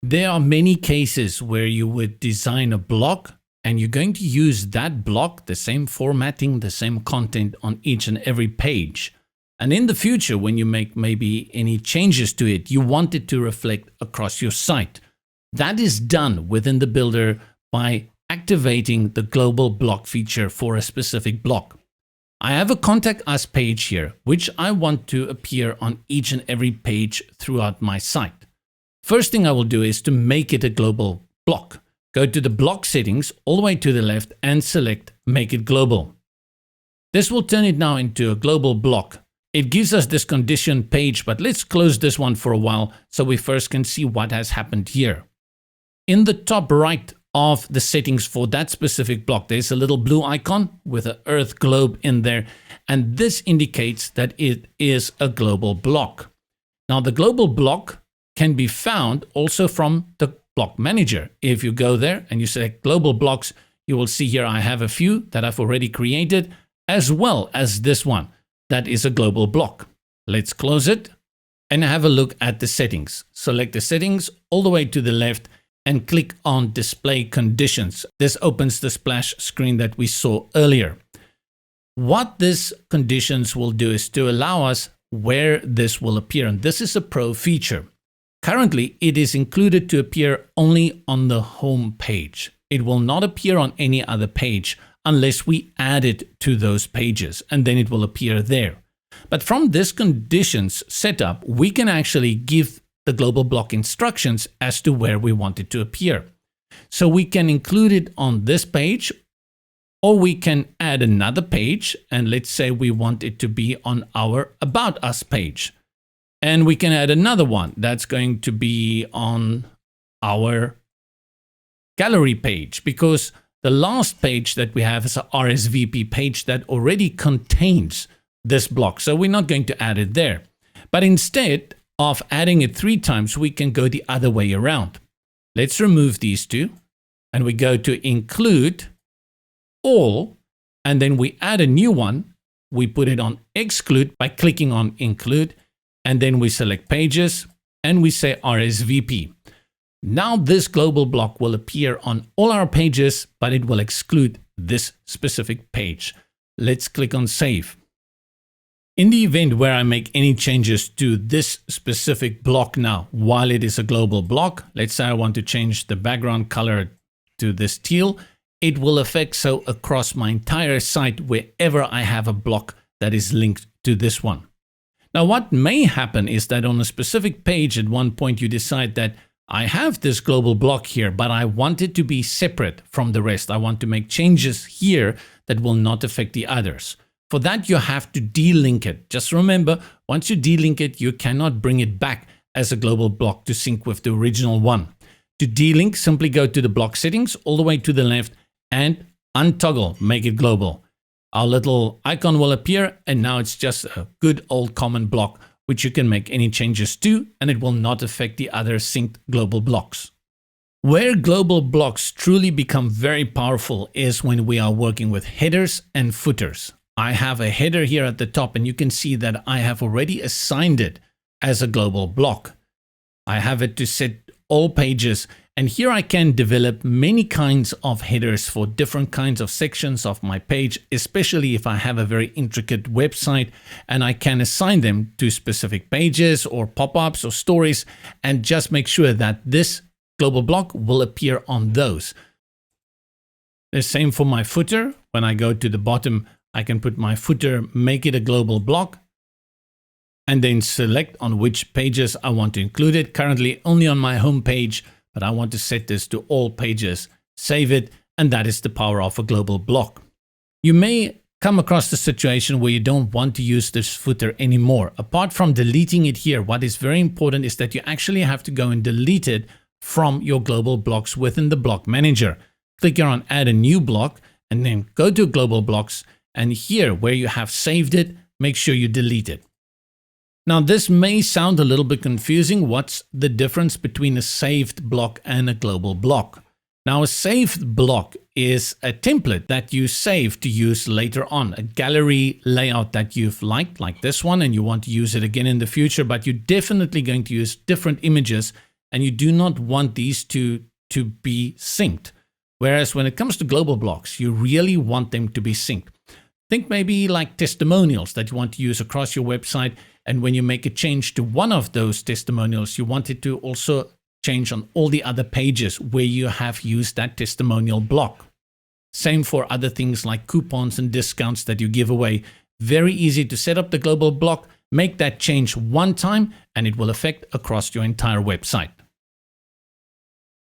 There are many cases where you would design a block and you're going to use that block, the same formatting, the same content on each and every page. And in the future, when you make maybe any changes to it, you want it to reflect across your site. That is done within the builder by activating the global block feature for a specific block. I have a contact us page here, which I want to appear on each and every page throughout my site. First thing I will do is to make it a global block. Go to the block settings all the way to the left and select Make it Global. This will turn it now into a global block. It gives us this condition page, but let's close this one for a while so we first can see what has happened here. In the top right of the settings for that specific block, there's a little blue icon with an earth globe in there, and this indicates that it is a global block. Now the global block can be found also from the block manager. If you go there and you select global blocks, you will see here I have a few that I've already created, as well as this one that is a global block. Let's close it and have a look at the settings. Select the settings all the way to the left and click on display conditions. This opens the splash screen that we saw earlier. What this conditions will do is to allow us where this will appear, and this is a pro feature. Currently, it is included to appear only on the home page. It will not appear on any other page unless we add it to those pages, and then it will appear there. But from this conditions setup, we can actually give the global block instructions as to where we want it to appear. So we can include it on this page, or we can add another page, and let's say we want it to be on our About Us page. And we can add another one that's going to be on our gallery page, because the last page that we have is a RSVP page that already contains this block. So we're not going to add it there. But instead of adding it 3 times, we can go the other way around. Let's remove these two and we go to include all, and then we add a new one. We put it on exclude by clicking on include. And then we select pages and we say RSVP. Now this global block will appear on all our pages, but it will exclude this specific page. Let's click on save. In the event where I make any changes to this specific block now, while it is a global block, let's say I want to change the background color to this teal, it will affect so across my entire site wherever I have a block that is linked to this one. Now, what may happen is that on a specific page at one point you decide that I have this global block here, but I want it to be separate from the rest. I want to make changes here that will not affect the others. For that, you have to delink it. Just remember, once you delink it, you cannot bring it back as a global block to sync with the original one. To delink, simply go to the block settings all the way to the left and untoggle, make it global. Our little icon will appear, and now it's just a good old common block which you can make any changes to, and it will not affect the other synced global blocks. Where global blocks truly become very powerful is when we are working with headers and footers. I have a header here at the top, and you can see that I have already assigned it as a global block. I have it to set all pages, and here I can develop many kinds of headers for different kinds of sections of my page, especially if I have a very intricate website, and I can assign them to specific pages or pop-ups or stories, and just make sure that this global block will appear on those. The same for my footer. When I go to the bottom, I can put my footer, make it a global block, and then select on which pages I want to include it. Currently only on my home page, but I want to set this to all pages, save it, and that is the power of a global block. You may come across the situation where you don't want to use this footer anymore. Apart from deleting it here, what is very important is that you actually have to go and delete it from your global blocks within the block manager. Click here on add a new block and then go to global blocks, and here where you have saved it, make sure you delete it. Now, this may sound a little bit confusing. What's the difference between a saved block and a global block? Now, a saved block is a template that you save to use later on, a gallery layout that you've liked, like this one, and you want to use it again in the future, but you're definitely going to use different images and you do not want these two to be synced. Whereas when it comes to global blocks, you really want them to be synced. Think maybe like testimonials that you want to use across your website. And when you make a change to one of those testimonials, you want it to also change on all the other pages where you have used that testimonial block. Same for other things like coupons and discounts that you give away. Very easy to set up the global block, make that change one time, and it will affect across your entire website.